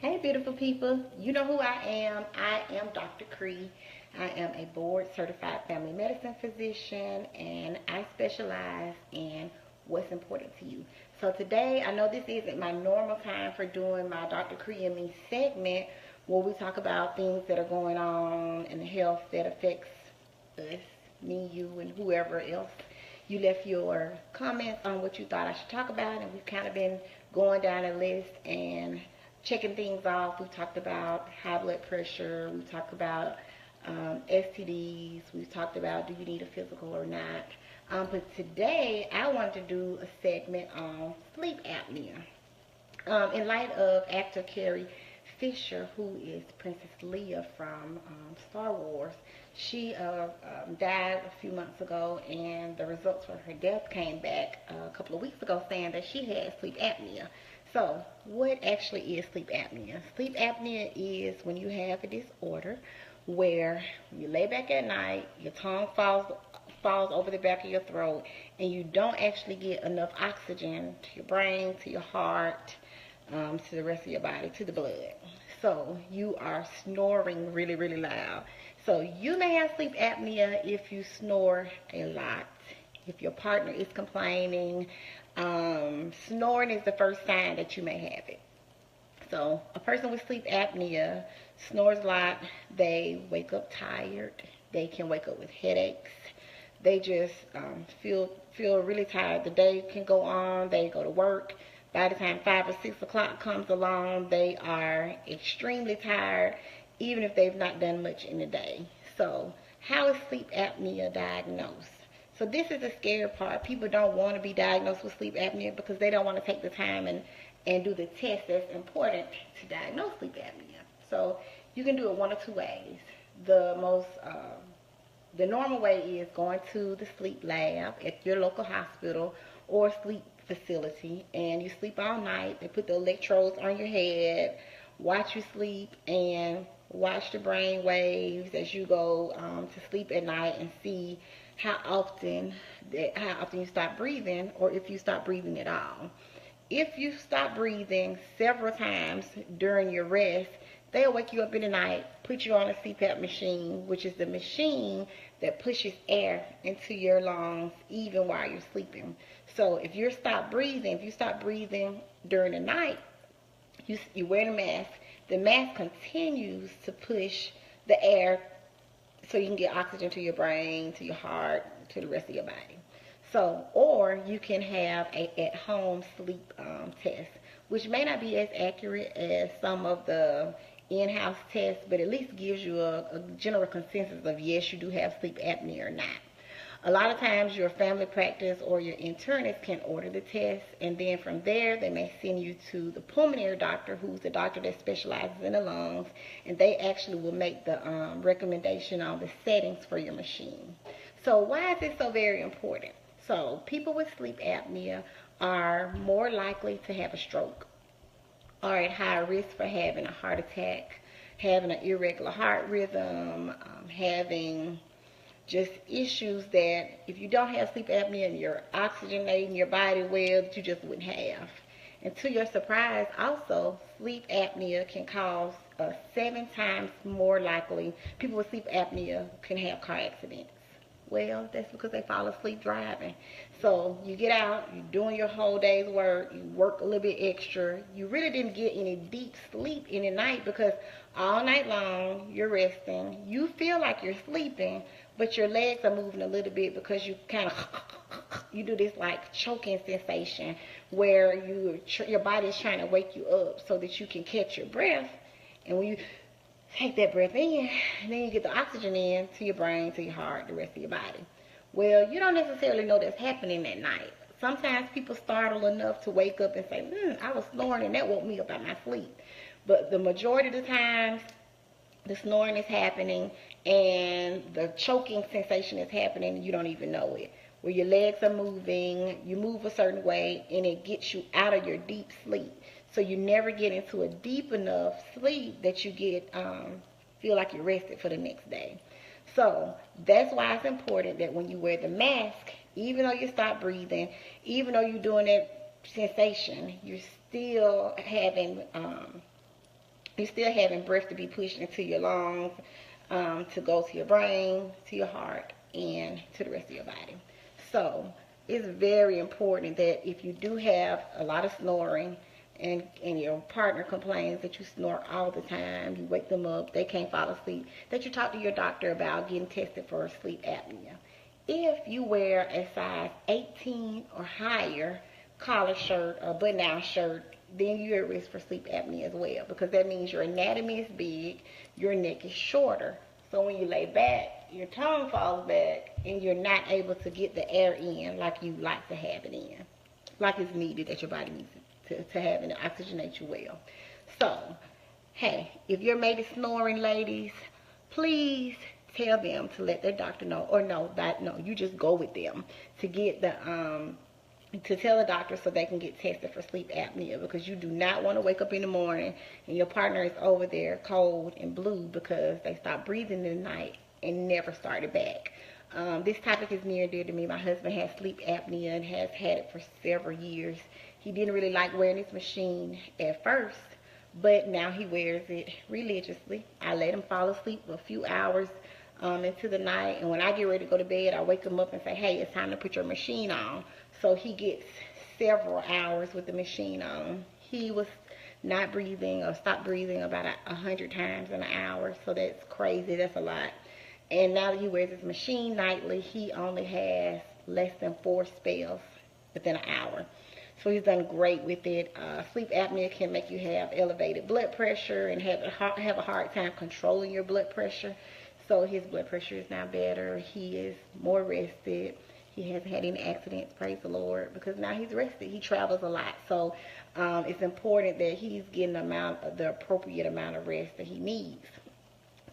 Hey, beautiful people. You know who I am. I am Dr. Cree. I am a board certified family medicine physician and I specialize in what's important to you. So today, I know this isn't my normal time for doing my Dr. Cree and me segment where we talk about things that are going on in the health that affects us, me, you, and whoever else. You left your comments on what you thought I should talk about, and we've kind of been going down a list and checking things off. We talked about high blood pressure. We talked about STDs. We talked about do you need a physical or not. But today I wanted to do a segment on sleep apnea. In light of actor Carrie Fisher, who is Princess Leia from Star Wars, she died a few months ago, and the results for her death came back a couple of weeks ago saying that she had sleep apnea. So, what actually is sleep apnea? Sleep apnea is when you have a disorder where you lay back at night, your tongue falls over the back of your throat, and you don't actually get enough oxygen to your brain, to your heart, to the rest of your body, to the blood. So you are snoring really, really loud. So you may have sleep apnea if you snore a lot. If your partner is complaining, snoring is the first sign that you may have it. So a person with sleep apnea snores a lot. They wake up tired. They can wake up with headaches. They just feel really tired. The day can go on. They go to work. By the time 5 or 6 o'clock comes along, they are extremely tired, even if they've not done much in the day. So, how is sleep apnea diagnosed? So this is the scary part. People don't want to be diagnosed with sleep apnea because they don't want to take the time and do the test that's important to diagnose sleep apnea. So you can do it one of two ways. The normal way is going to the sleep lab at your local hospital or sleep facility, and you sleep all night. They put the electrodes on your head, watch you sleep, and watch the brain waves as you go to sleep at night, and see how often you stop breathing, or if you stop breathing at all. If you stop breathing several times during your rest, they'll wake you up in the night, put you on a CPAP machine, which is the machine that pushes air into your lungs even while you're sleeping. So if you stop breathing during the night, you wear the mask. The mask continues to push the air so you can get oxygen to your brain, to your heart, to the rest of your body. So, or you can have a at-home sleep test, which may not be as accurate as some of the in-house tests, but at least gives you a general consensus of yes, you do have sleep apnea or not. A lot of times your family practice or your internist can order the test, and then from there they may send you to the pulmonary doctor, who's the doctor that specializes in the lungs, and they actually will make the recommendation on the settings for your machine. So why is this so very important? So people with sleep apnea are more likely to have a stroke, are at higher risk for having a heart attack, having an irregular heart rhythm, having just issues that if you don't have sleep apnea and you're oxygenating your body well, that you just wouldn't have. And to your surprise, also, sleep apnea can cause 7 times more likely, people with sleep apnea can have car accidents. Well, that's because they fall asleep driving. So you get out, you're doing your whole day's work, you work a little bit extra. You really didn't get any deep sleep in the night because all night long you're resting. You feel like you're sleeping, but your legs are moving a little bit because you kind of you do this like choking sensation where your body is trying to wake you up so that you can catch your breath. And when you take that breath in, and then you get the oxygen in to your brain, to your heart, the rest of your body. Well, you don't necessarily know that's happening at night. Sometimes people startle enough to wake up and say, I was snoring and that woke me up out of my sleep. But the majority of the times, the snoring is happening and the choking sensation is happening and you don't even know it. Where your legs are moving, you move a certain way, and it gets you out of your deep sleep. So you never get into a deep enough sleep that you get feel like you're rested for the next day. So that's why it's important that when you wear the mask, even though you stop breathing, even though you're doing that sensation, you're still having You're still having breath to be pushed into your lungs, to go to your brain, to your heart, and to the rest of your body. So it's very important that if you do have a lot of snoring, and your partner complains that you snore all the time, you wake them up, they can't fall asleep, that you talk to your doctor about getting tested for sleep apnea. If you wear a size 18 or higher collar shirt or button down shirt, then you're at risk for sleep apnea as well, because that means your anatomy is big, your neck is shorter. So when you lay back, your tongue falls back and you're not able to get the air in like you like to have it in, like it's needed, that your body needs to have and oxygenate you well. So, hey, if your mate is snoring, ladies, please tell them to let their doctor know, or no, you just go with them to get the to tell the doctor so they can get tested for sleep apnea, because you do not want to wake up in the morning and your partner is over there cold and blue because they stopped breathing in the night and never started back. This topic is near and dear to me. My husband has sleep apnea and has had it for several years. He didn't really like wearing this machine at first, but now he wears it religiously. I let him fall asleep for a few hours into the night, and when I get ready to go to bed, I wake him up and say, hey, it's time to put your machine on. So he gets several hours with the machine on. He was not breathing or stopped breathing about 100 times in an hour, so that's crazy. That's a lot. And now that he wears his machine nightly, he only has less than 4 spells within an hour. So he's done great with it. Sleep apnea can make you have elevated blood pressure and have a hard time controlling your blood pressure. So his blood pressure is now better. He is more rested. He hasn't had any accidents, praise the Lord, because now he's rested. He travels a lot. So it's important that he's getting the appropriate amount of rest that he needs.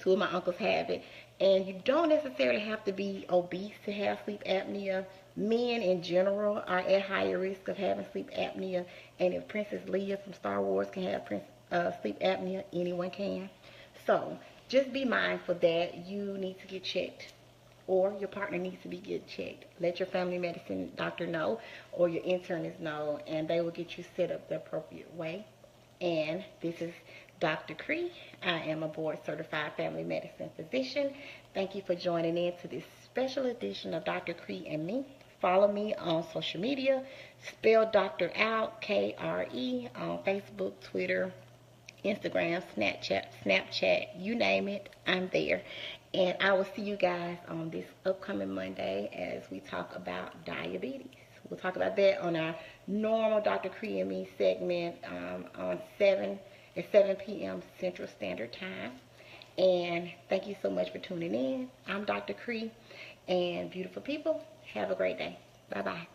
2 of my uncles have it. And you don't necessarily have to be obese to have sleep apnea. Men in general are at higher risk of having sleep apnea. And if Princess Leia from Star Wars can have sleep apnea, anyone can. So just be mindful that you need to get checked, or your partner needs to be get checked. Let your family medicine doctor know, or your internist know, and they will get you set up the appropriate way. And this is Dr. Cree. I am a board certified family medicine physician. Thank you for joining in to this special edition of Dr. Cree and me. Follow me on social media. Spell doctor out, K-R-E, on Facebook, Twitter, Instagram, Snapchat, you name it, I'm there. And I will see you guys on this upcoming Monday as we talk about diabetes. We'll talk about that on our normal Dr. Cree and me segment at 7 p.m. Central Standard Time. And thank you so much for tuning in. I'm Dr. Cree, and beautiful people, have a great day. Bye-bye.